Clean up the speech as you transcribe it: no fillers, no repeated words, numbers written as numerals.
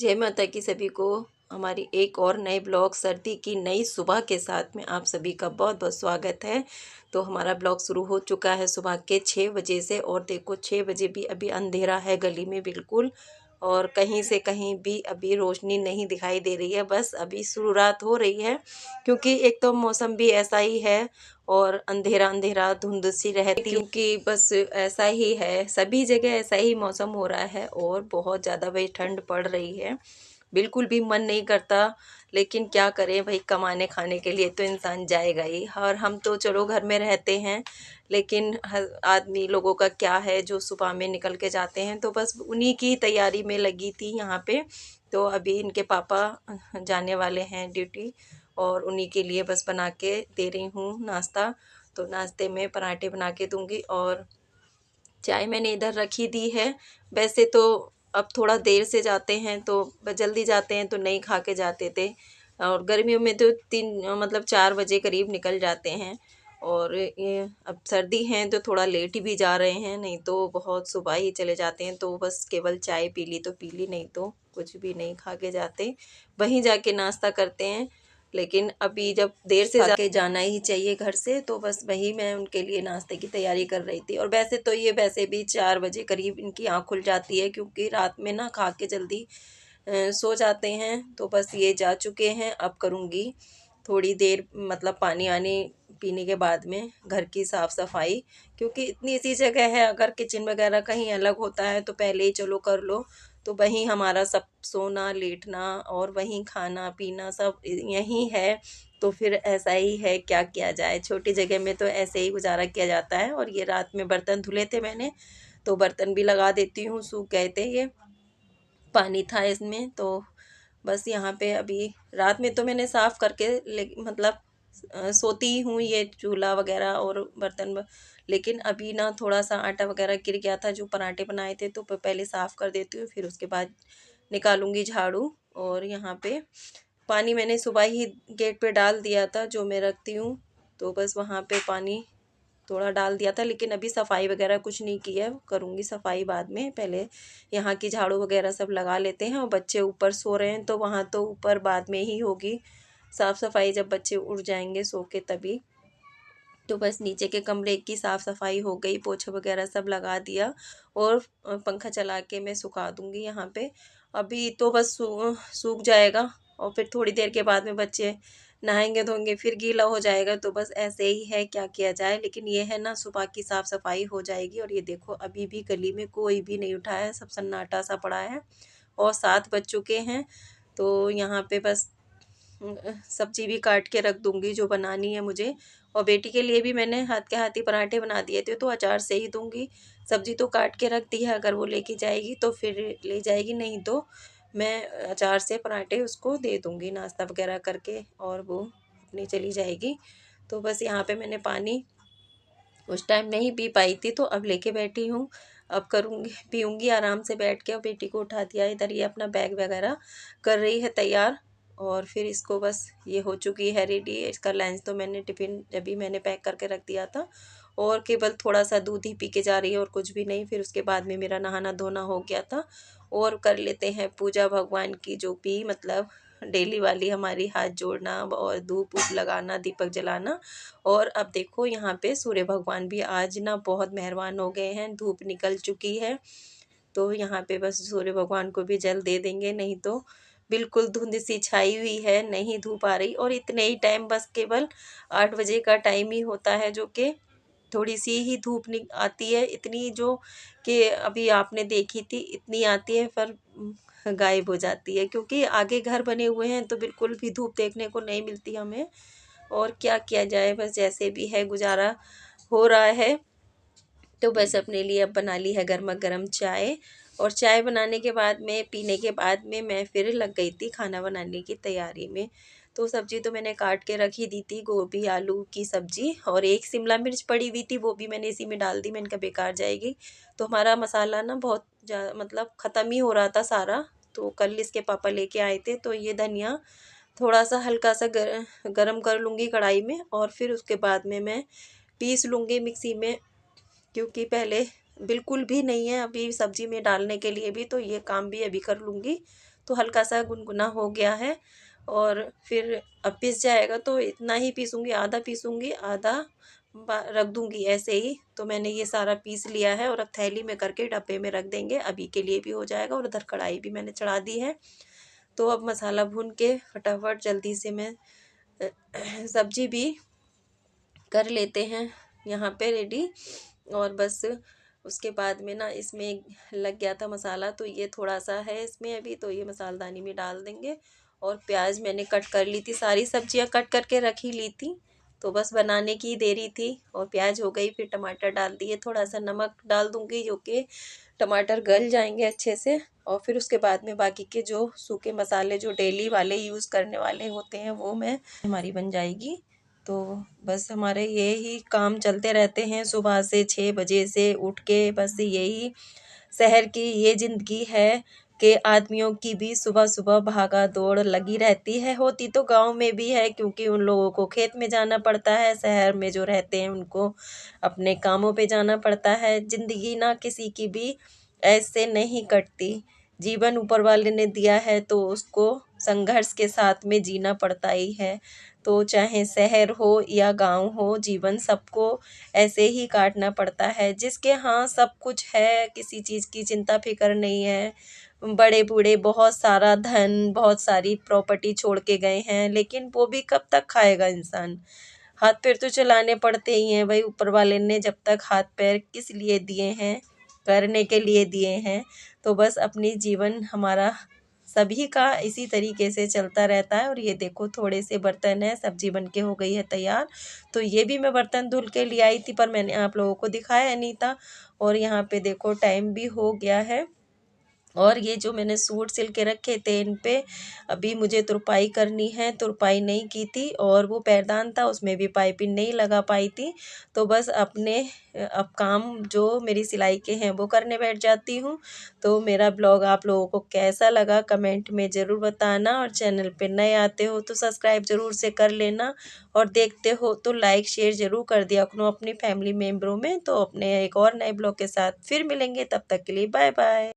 जय माता की सभी को। हमारी एक और नए ब्लॉग सर्दी की नई सुबह के साथ में आप सभी का बहुत बहुत स्वागत है। तो हमारा ब्लॉग शुरू हो चुका है सुबह के 6 बजे से, और देखो 6 बजे भी अभी अंधेरा है गली में बिल्कुल, और कहीं से कहीं भी अभी रोशनी नहीं दिखाई दे रही है। बस अभी शुरुआत हो रही है, क्योंकि एक तो मौसम भी ऐसा ही है और अंधेरा अंधेरा धुंध सी रहती, क्योंकि बस ऐसा ही है, सभी जगह ऐसा ही मौसम हो रहा है और बहुत ज़्यादा भाई ठंड पड़ रही है। बिल्कुल भी मन नहीं करता, लेकिन क्या करें भाई, कमाने खाने के लिए तो इंसान जाएगा ही। और हम तो चलो घर में रहते हैं, लेकिन आदमी लोगों का क्या है जो सुबह में निकल के जाते हैं, तो बस उन्हीं की तैयारी में लगी थी यहाँ पे। तो अभी इनके पापा जाने वाले हैं ड्यूटी, और उन्हीं के लिए बस बना के दे रही हूँ नाश्ता। तो नाश्ते में पराठे बना के दूंगी, और चाय मैंने इधर रखी दी है। वैसे तो अब थोड़ा देर से जाते हैं, तो जल्दी जाते हैं तो नहीं खा के जाते थे, और गर्मियों में तो 4 बजे करीब निकल जाते हैं। और ये अब सर्दी हैं तो थोड़ा लेट ही भी जा रहे हैं, नहीं तो बहुत सुबह ही चले जाते हैं। तो बस केवल चाय पी ली तो पी ली, नहीं तो कुछ भी नहीं खा के जाते, वहीं जाके नाश्ता करते हैं। लेकिन अभी जब देर से जाके जाना ही चाहिए घर से, तो बस वही मैं उनके लिए नाश्ते की तैयारी कर रही थी। और वैसे तो ये वैसे भी 4 बजे करीब इनकी आँख खुल जाती है, क्योंकि रात में ना खा के जल्दी सो जाते हैं। तो बस ये जा चुके हैं, अब करूँगी थोड़ी देर पानी आनी पीने के बाद में घर की साफ़ सफाई, क्योंकि इतनी सी जगह है, अगर किचन वगैरह कहीं अलग होता है तो पहले ही चलो कर लो। तो वहीं हमारा सब सोना लेटना और वहीं खाना पीना सब यहीं है। तो फिर ऐसा ही है, क्या किया जाए, छोटी जगह में तो ऐसे ही गुजारा किया जाता है। और ये रात में बर्तन धुले थे मैंने, तो बर्तन भी लगा देती हूँ, सूख गए थे, ये पानी था इसमें। तो बस यहाँ पे अभी रात में तो मैंने साफ़ करके सोती हूँ ये चूल्हा वगैरह और बर्तन लेकिन अभी ना थोड़ा सा आटा वगैरह गिर गया था जो पराठे बनाए थे, तो पहले साफ़ कर देती हूँ, फिर उसके बाद निकालूंगी झाड़ू। और यहाँ पे पानी मैंने सुबह ही गेट पे डाल दिया था जो मैं रखती हूँ, तो बस वहाँ पे पानी थोड़ा डाल दिया था। लेकिन अभी सफाई वगैरह कुछ नहीं की है, करूँगी सफाई बाद में, पहले यहाँ की झाड़ू वगैरह सब लगा लेते हैं। और बच्चे ऊपर सो रहे हैं, तो वहाँ तो ऊपर बाद में ही होगी साफ़ सफाई, जब बच्चे उठ जाएंगे सो के तभी। तो बस नीचे के कमरे की साफ़ सफाई हो गई, पोछा वगैरह सब लगा दिया, और पंखा चला के मैं सुखा दूँगी यहाँ पे। अभी तो बस सूख जाएगा, और फिर थोड़ी देर के बाद में बच्चे नहाएंगे धोएंगे, फिर गीला हो जाएगा। तो बस ऐसे ही है, क्या किया जाए। लेकिन ये है ना, सुबह की साफ़ सफाई हो जाएगी। और ये देखो अभी भी गली में कोई भी नहीं उठा है, सब सन्नाटा सा पड़ा है, और 7 बज चुके हैं। तो यहाँ पे बस सब्जी भी काट के रख दूंगी जो बनानी है मुझे। और बेटी के लिए भी मैंने हाथ के हाथ ही पराठे बना दिए थे, तो अचार से ही दूंगी। सब्जी तो काट के रख दी है, अगर वो लेके जाएगी तो फिर ले जाएगी, नहीं तो मैं अचार से पराठे उसको दे दूंगी नाश्ता वगैरह करके, और वो अपनी चली जाएगी। तो बस यहाँ पे मैंने पानी उस टाइम नहीं पी पाई थी, तो अब लेके बैठी हूँ। अब करूँगी, पीऊँगी आराम से बैठ के। और बेटी को उठा दिया, इधर ये अपना बैग वगैरह कर रही है तैयार। और फिर इसको बस ये हो चुकी है रेडी। इसका लंच तो मैंने टिफ़िन अभी मैंने पैक करके रख दिया था, और केवल थोड़ा सा दूध ही पी के जा रही है और कुछ भी नहीं। फिर उसके बाद में मेरा नहाना धोना हो गया था, और कर लेते हैं पूजा भगवान की, जो भी डेली वाली हमारी, हाथ जोड़ना और धूप वूप लगाना, दीपक जलाना। और अब देखो यहाँ पे सूर्य भगवान भी आज ना बहुत मेहरबान हो गए हैं, धूप निकल चुकी है। तो यहाँ पे बस सूर्य भगवान को भी जल दे देंगे, नहीं तो बिल्कुल धुंध सी छाई हुई है, नहीं धूप आ रही। और इतने ही टाइम, बस केवल 8 बजे का टाइम ही होता है, जो कि थोड़ी सी ही धूप आती है, इतनी जो कि अभी आपने देखी थी इतनी आती है, पर गायब हो जाती है, क्योंकि आगे घर बने हुए हैं तो बिल्कुल भी धूप देखने को नहीं मिलती हमें। और क्या किया जाए, बस जैसे भी है गुजारा हो रहा है। तो बस अपने लिए अब बना ली है गर्मा गर्म चाय, और चाय बनाने के बाद में, पीने के बाद में, मैं फिर लग गई थी खाना बनाने की तैयारी में। तो सब्जी तो मैंने काट के रख ही दी थी, गोभी आलू की सब्जी, और एक शिमला मिर्च पड़ी हुई थी, वो भी मैंने इसी में डाल दी, मैंने कहा बेकार जाएगी। तो हमारा मसाला ना बहुत ख़त्म ही हो रहा था सारा। तो कल इसके पापा लेके आए थे, तो ये धनिया थोड़ा सा हल्का सा गरम कर लूँगी कढ़ाई में, और फिर उसके बाद में मैं पीस लूँगी मिक्सी में, क्योंकि पहले बिल्कुल भी नहीं है अभी सब्जी में डालने के लिए भी, तो ये काम भी अभी कर लूँगी। तो हल्का सा गुनगुना हो गया है। और फिर अब पिस जाएगा तो इतना ही पीसूँगी, आधा पीसूँगी, आधा रख दूँगी ऐसे ही। तो मैंने ये सारा पीस लिया है और अब थैली में करके डब्बे में रख देंगे, अभी के लिए भी हो जाएगा। और उधर कढ़ाई भी मैंने चढ़ा दी है। तो अब मसाला भून के फटाफट जल्दी से मैं सब्जी भी कर लेते हैं यहाँ पे रेडी। और बस उसके बाद में ना इसमें लग गया था मसाला, तो ये थोड़ा सा है इसमें अभी, तो ये मसालदानी में डाल देंगे। और प्याज मैंने कट कर ली थी, सारी सब्जियां कट करके रख ही ली थी, तो बस बनाने की देरी थी। और प्याज हो गई, फिर टमाटर डाल दिए, थोड़ा सा नमक डाल दूंगी जो कि टमाटर गल जाएंगे अच्छे से। और फिर उसके बाद में बाकी के जो सूखे मसाले जो डेली वाले यूज़ करने वाले होते हैं वो मैं हमारी बन जाएगी। तो बस हमारे यही काम चलते रहते हैं, सुबह से 6 बजे से उठ के बस यही शहर की ये ज़िंदगी है कि आदमियों की भी सुबह सुबह भागा दौड़ लगी रहती है। होती तो गांव में भी है, क्योंकि उन लोगों को खेत में जाना पड़ता है, शहर में जो रहते हैं उनको अपने कामों पे जाना पड़ता है। ज़िंदगी ना किसी की भी ऐसे नहीं कटती, जीवन ऊपर वाले ने दिया है तो उसको संघर्ष के साथ में जीना पड़ता ही है। तो चाहे शहर हो या गांव हो, जीवन सबको ऐसे ही काटना पड़ता है। जिसके हाँ सब कुछ है, किसी चीज़ की चिंता फिक्र नहीं है, बड़े बूढ़े बहुत सारा धन, बहुत सारी प्रॉपर्टी छोड़ के गए हैं, लेकिन वो भी कब तक खाएगा इंसान। हाथ पैर तो चलाने पड़ते ही हैं भाई, ऊपर वाले ने जब तक हाथ पैर किस लिए दिए हैं, करने के लिए दिए हैं। तो बस अपनी जीवन हमारा सभी का इसी तरीके से चलता रहता है। और ये देखो थोड़े से बर्तन है, सब्जी बन के हो गई है तैयार। तो ये भी मैं बर्तन धुल के ले आई थी, पर मैंने आप लोगों को दिखाया नहीं था। और यहाँ पे देखो टाइम भी हो गया है। और ये जो मैंने सूट सिल के रखे थे इन पे अभी मुझे तुरपाई करनी है, तुरपाई नहीं की थी। और वो पैरदान था उसमें भी पाइपिंग नहीं लगा पाई थी। तो बस अपने अब काम जो मेरी सिलाई के हैं वो करने बैठ जाती हूँ। तो मेरा ब्लॉग आप लोगों को कैसा लगा कमेंट में ज़रूर बताना। और चैनल पे नए आते हो तो सब्सक्राइब ज़रूर से कर लेना। और देखते हो तो लाइक शेयर ज़रूर कर दिया करो अपनी फैमिली मेम्बरों में। तो अपने एक और नए ब्लॉग के साथ फिर मिलेंगे, तब तक के लिए बाय बाय।